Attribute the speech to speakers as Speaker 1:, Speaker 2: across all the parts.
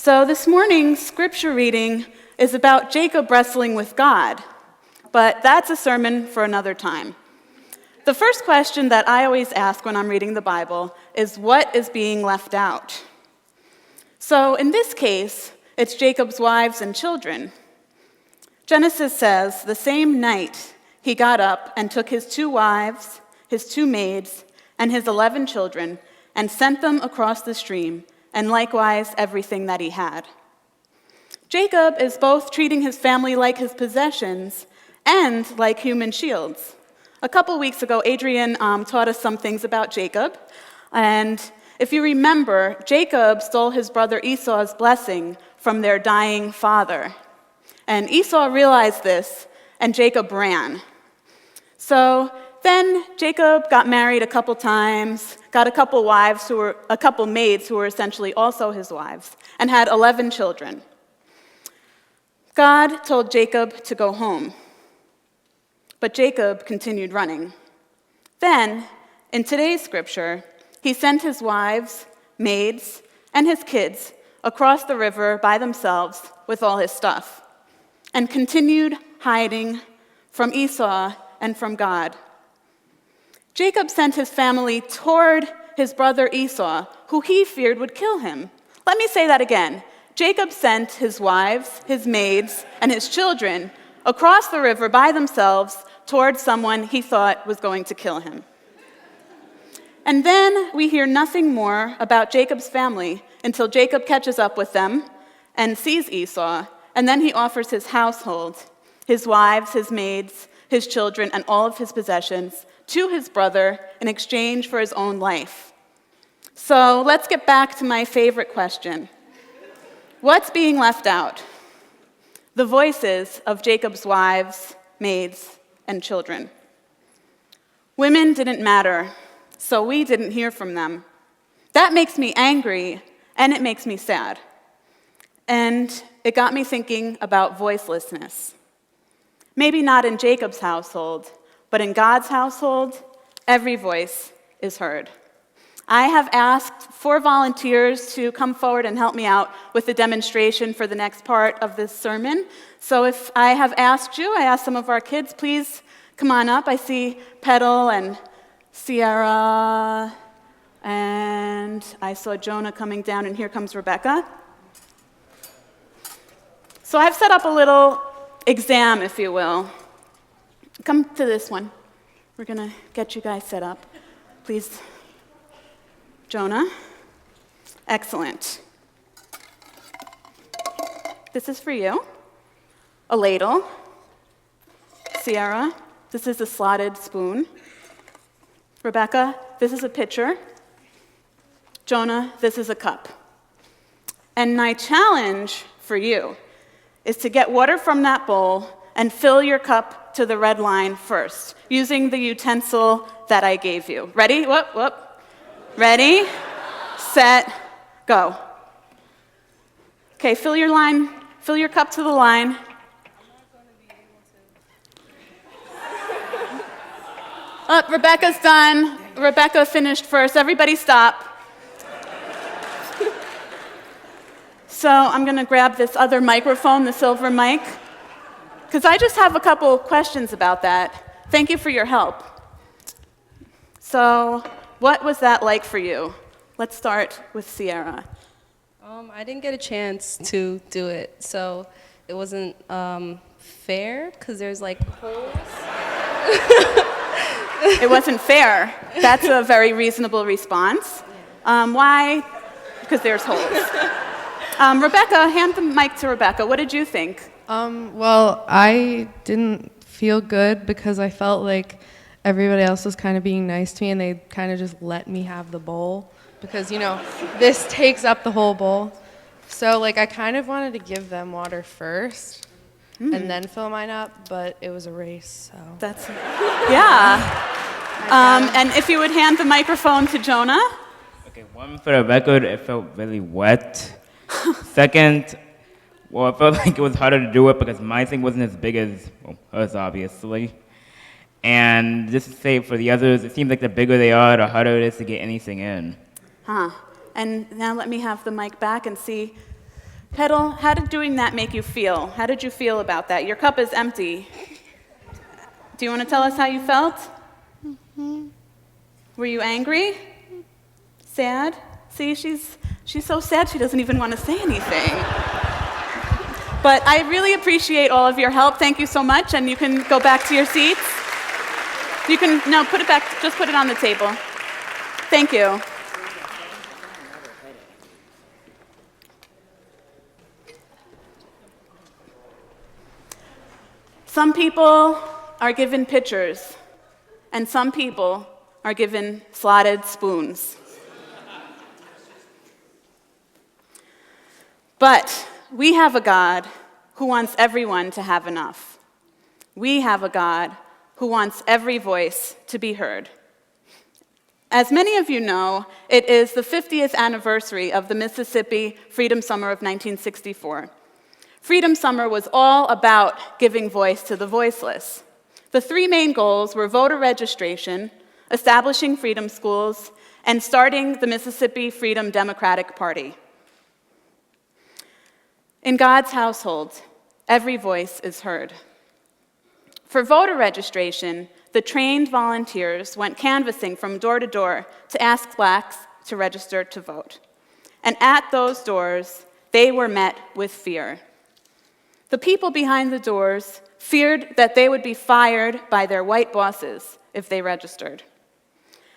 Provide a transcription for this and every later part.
Speaker 1: So this morning's scripture reading is about Jacob wrestling with God, but that's a sermon for another time. The first question that I always ask when I'm reading the Bible is, what is being left out? So in this case, it's Jacob's wives and children. Genesis says, the same night he got up and took his 2 wives, his 2 maids, and his 11 children, and sent them across the stream, and likewise everything that he had. Jacob is both treating his family like his possessions and like human shields. A couple weeks ago, Adrian taught us some things about Jacob, and if you remember, Jacob stole his brother Esau's blessing from their dying father. And Esau realized this, and Jacob ran. So then Jacob got married a couple times, got a couple maids who were essentially also his wives, and had 11 children. God told Jacob to go home, but Jacob continued running. Then, in today's scripture, he sent his wives, maids, and his kids across the river by themselves with all his stuff, and continued hiding from Esau and from God. Jacob sent his family toward his brother Esau, who he feared would kill him. Let me say that again. Jacob sent his wives, his maids, and his children across the river by themselves toward someone he thought was going to kill him. And then we hear nothing more about Jacob's family until Jacob catches up with them and sees Esau, and then he offers his household, his wives, his maids, his children, and all of his possessions to his brother in exchange for his own life. So let's get back to my favorite question. What's being left out? The voices of Jacob's wives, maids, and children. Women didn't matter, so we didn't hear from them. That makes me angry, and it makes me sad. And it got me thinking about voicelessness. Maybe not in Jacob's household, but in God's household, every voice is heard. I have asked 4 volunteers to come forward and help me out with the demonstration for the next part of this sermon. So if I have asked you, I asked some of our kids, please come on up. I see Petal and Sierra, and I saw Jonah coming down, and here comes Rebecca. So I've set up a little exam, if you will. Come to this one. We're going to get you guys set up. Please. Jonah. Excellent. This is for you. A ladle. Sierra, this is a slotted spoon. Rebecca, this is a pitcher. Jonah, this is a cup. And my challenge for you is to get water from that bowl and fill your cup to the red line first, using the utensil that I gave you. Ready? Whoop. Ready, set, go. Okay, fill your cup to the line. Oh, Rebecca's done. Rebecca finished first. Everybody stop. So I'm going to grab this other microphone, the silver mic, because I just have a couple questions about that. Thank you for your help. So what was that like for you? Let's start with Sierra.
Speaker 2: I didn't get a chance to do it, so it wasn't fair, because there's like holes.
Speaker 1: It wasn't fair. That's a very reasonable response. Why? Because there's holes. Rebecca, hand the mic to Rebecca. What did you think?
Speaker 3: Well, I didn't feel good because I felt like everybody else was kind of being nice to me, and they kind of just let me have the bowl because, this takes up the whole bowl. So, I kind of wanted to give them water first and then fill mine up, but it was a race, so.
Speaker 1: Yeah. And if you would hand the microphone to Jonah.
Speaker 4: Okay, one for the record, it felt really wet. Second, I felt like it was harder to do it because my thing wasn't as big as hers, obviously. And just to say for the others, it seems like the bigger they are, the harder it is to get anything in.
Speaker 1: And now let me have the mic back and see. Petal, how did doing that make you feel? How did you feel about that? Your cup is empty. Do you want to tell us how you felt? Were you angry? Sad? See, she's so sad she doesn't even want to say anything. But I really appreciate all of your help. Thank you so much, and you can go back to your seats. You can, no, put it back, just put it on the table. Thank you. Some people are given pitchers, and some people are given slotted spoons. But we have a God who wants everyone to have enough. We have a God who wants every voice to be heard. As many of you know, it is the 50th anniversary of the Mississippi Freedom Summer of 1964. Freedom Summer was all about giving voice to the voiceless. The three main goals were voter registration, establishing freedom schools, and starting the Mississippi Freedom Democratic Party. In God's household, every voice is heard. For voter registration, the trained volunteers went canvassing from door to door to ask blacks to register to vote. And at those doors, they were met with fear. The people behind the doors feared that they would be fired by their white bosses if they registered.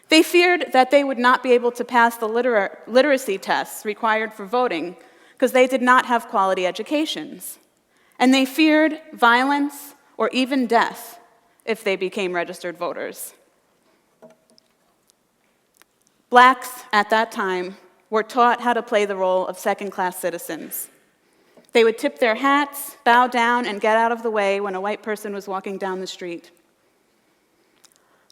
Speaker 1: They feared that they would not be able to pass the literacy tests required for voting because they did not have quality educations. And they feared violence or even death if they became registered voters. Blacks at that time were taught how to play the role of second-class citizens. They would tip their hats, bow down, and get out of the way when a white person was walking down the street.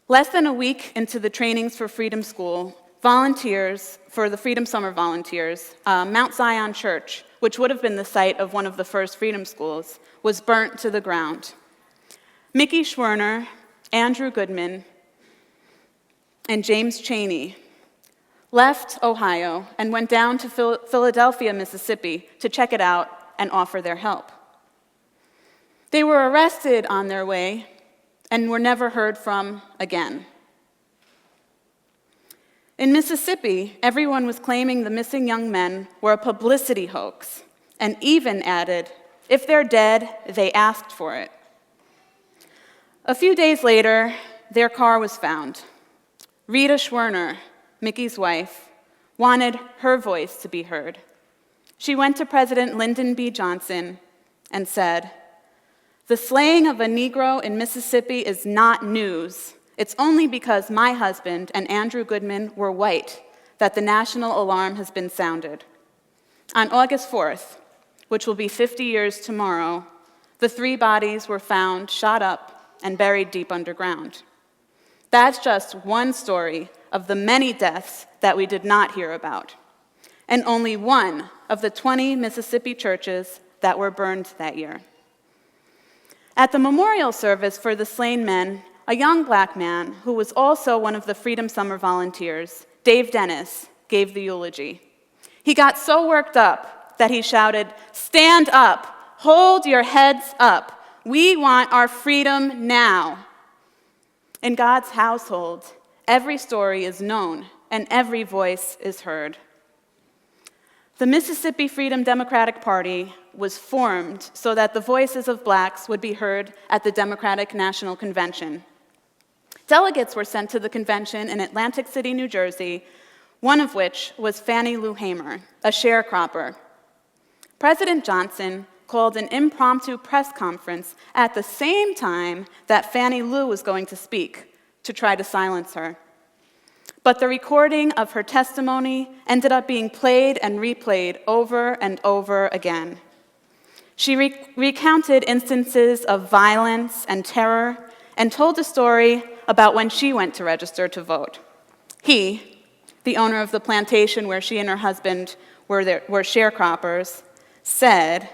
Speaker 1: Less than a week into the trainings for Freedom School, volunteers, for the Freedom Summer volunteers, Mount Zion Church, which would have been the site of one of the first Freedom Schools, was burnt to the ground. Mickey Schwerner, Andrew Goodman, and James Chaney left Ohio and went down to Philadelphia, Mississippi to check it out and offer their help. They were arrested on their way and were never heard from again. In Mississippi, everyone was claiming the missing young men were a publicity hoax, and even added, if they're dead, they asked for it. A few days later, their car was found. Rita Schwerner, Mickey's wife, wanted her voice to be heard. She went to President Lyndon B. Johnson and said, "The slaying of a Negro in Mississippi is not news. It's only because my husband and Andrew Goodman were white that the national alarm has been sounded." On August 4th, which will be 50 years tomorrow, the three bodies were found shot up and buried deep underground. That's just one story of the many deaths that we did not hear about, and only one of the 20 Mississippi churches that were burned that year. At the memorial service for the slain men, a young black man who was also one of the Freedom Summer volunteers, Dave Dennis, gave the eulogy. He got so worked up that he shouted, "Stand up, hold your heads up. We want our freedom now." In God's household, every story is known and every voice is heard. The Mississippi Freedom Democratic Party was formed so that the voices of blacks would be heard at the Democratic National Convention. Delegates were sent to the convention in Atlantic City, New Jersey, one of which was Fannie Lou Hamer, a sharecropper. President Johnson called an impromptu press conference at the same time that Fannie Lou was going to speak to try to silence her. But the recording of her testimony ended up being played and replayed over and over again. She recounted instances of violence and terror and told a story about when she went to register to vote. He, the owner of the plantation where she and her husband were sharecroppers, said,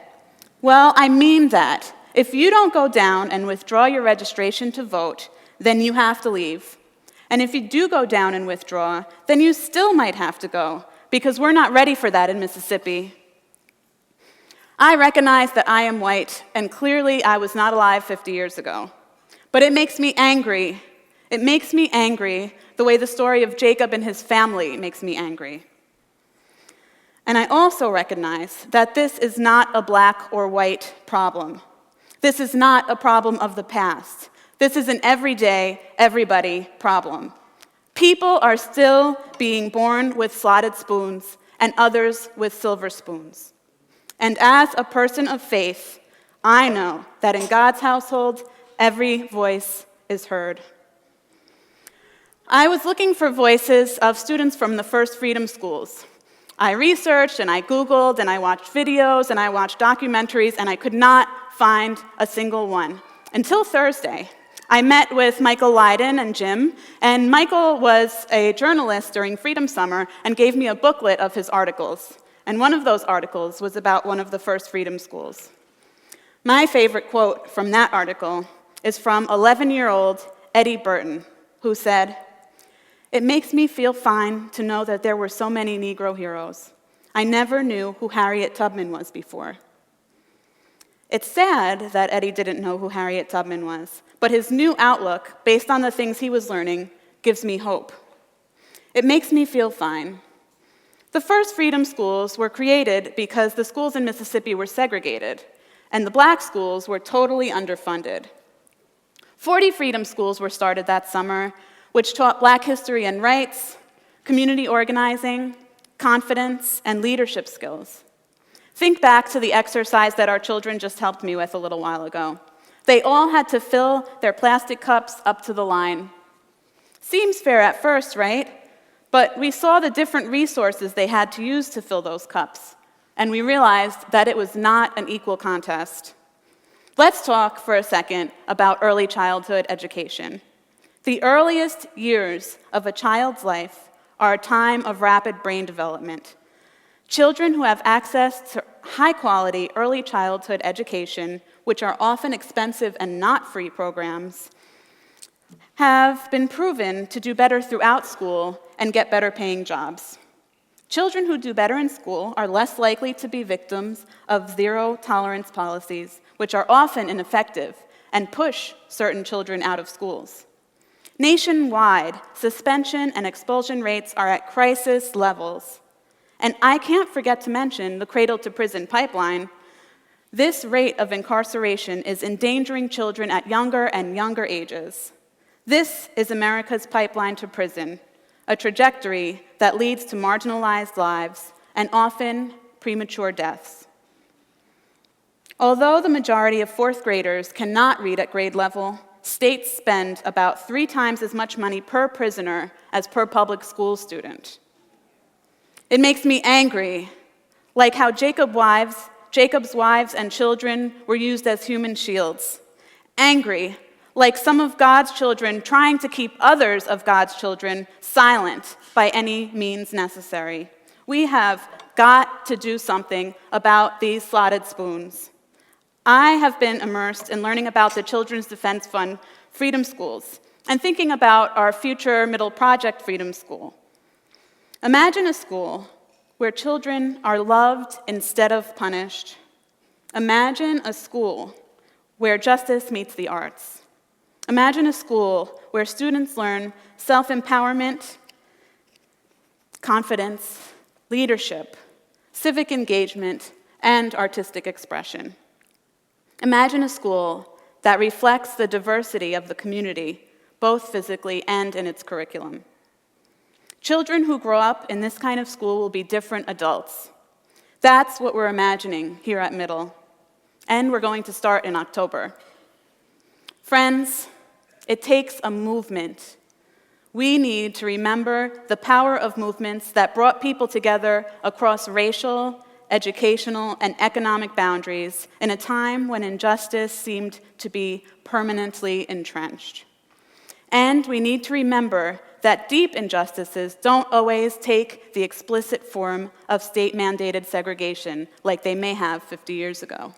Speaker 1: "Well, I mean that. If you don't go down and withdraw your registration to vote, then you have to leave. And if you do go down and withdraw, then you still might have to go, because we're not ready for that in Mississippi." I recognize that I am white, and clearly I was not alive 50 years ago. But it makes me angry. It makes me angry the way the story of Jacob and his family makes me angry. And I also recognize that this is not a black or white problem. This is not a problem of the past. This is an everyday, everybody problem. People are still being born with slotted spoons and others with silver spoons. And as a person of faith, I know that in God's household, every voice is heard. I was looking for voices of students from the First Freedom Schools. I researched and I Googled and I watched videos and I watched documentaries and I could not find a single one. Until Thursday, I met with Michael Lydon and Jim, and Michael was a journalist during Freedom Summer and gave me a booklet of his articles. And one of those articles was about one of the First Freedom Schools. My favorite quote from that article is from 11-year-old Eddie Burton, who said, "It makes me feel fine to know that there were so many Negro heroes. I never knew who Harriet Tubman was before." It's sad that Eddie didn't know who Harriet Tubman was, but his new outlook, based on the things he was learning, gives me hope. It makes me feel fine. The first Freedom Schools were created because the schools in Mississippi were segregated, and the black schools were totally underfunded. 40 Freedom Schools were started that summer, which taught black history and rights, community organizing, confidence, and leadership skills. Think back to the exercise that our children just helped me with a little while ago. They all had to fill their plastic cups up to the line. Seems fair at first, right? But we saw the different resources they had to use to fill those cups, and we realized that it was not an equal contest. Let's talk for a second about early childhood education. The earliest years of a child's life are a time of rapid brain development. Children who have access to high-quality early childhood education, which are often expensive and not free programs, have been proven to do better throughout school and get better paying jobs. Children who do better in school are less likely to be victims of zero-tolerance policies, which are often ineffective and push certain children out of schools. Nationwide, suspension and expulsion rates are at crisis levels. And I can't forget to mention the cradle-to-prison pipeline. This rate of incarceration is endangering children at younger and younger ages. This is America's pipeline to prison, a trajectory that leads to marginalized lives and often premature deaths. Although the majority of fourth graders cannot read at grade level, states spend about 3 times as much money per prisoner as per public school student. It makes me angry, like how Jacob's wives and children were used as human shields. Angry, like some of God's children trying to keep others of God's children silent by any means necessary. We have got to do something about these slotted spoons. I have been immersed in learning about the Children's Defense Fund Freedom Schools and thinking about our future Middle Project Freedom School. Imagine a school where children are loved instead of punished. Imagine a school where justice meets the arts. Imagine a school where students learn self-empowerment, confidence, leadership, civic engagement, and artistic expression. Imagine a school that reflects the diversity of the community, both physically and in its curriculum. Children who grow up in this kind of school will be different adults. That's what we're imagining here at Middle, and we're going to start in October. Friends, it takes a movement. We need to remember the power of movements that brought people together across racial, educational, and economic boundaries in a time when injustice seemed to be permanently entrenched. And we need to remember that deep injustices don't always take the explicit form of state-mandated segregation like they may have 50 years ago.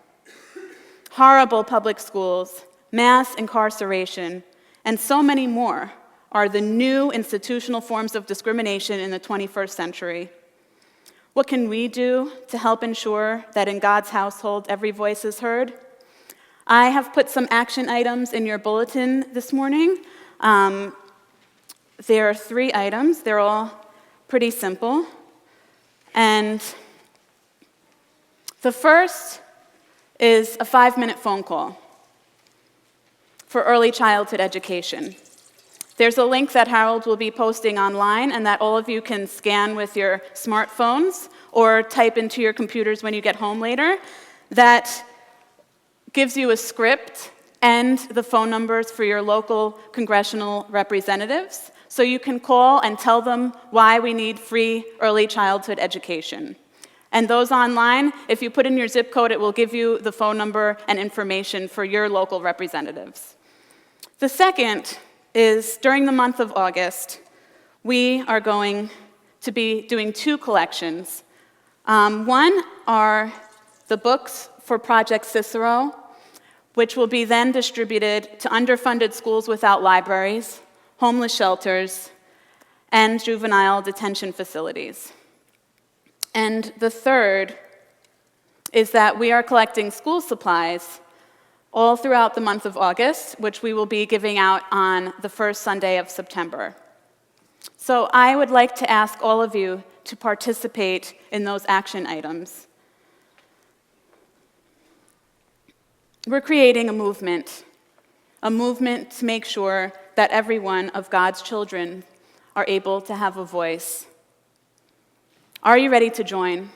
Speaker 1: Horrible public schools, mass incarceration, and so many more are the new institutional forms of discrimination in the 21st century. What can we do to help ensure that in God's household every voice is heard? I have put some action items in your bulletin this morning. There are 3 items. They're all pretty simple. And the first is a 5-minute phone call for early childhood education. There's a link that Harold will be posting online and that all of you can scan with your smartphones or type into your computers when you get home later that gives you a script and the phone numbers for your local congressional representatives, so you can call and tell them why we need free early childhood education. And those online, if you put in your zip code, it will give you the phone number and information for your local representatives. The second is during the month of August, we are going to be doing 2 collections. One are the books for Project Cicero, which will be then distributed to underfunded schools without libraries, homeless shelters, and juvenile detention facilities. And the third is that we are collecting school supplies all throughout the month of August, which we will be giving out on the first Sunday of September. So I would like to ask all of you to participate in those action items. We're creating a movement to make sure that every one of God's children are able to have a voice. Are you ready to join?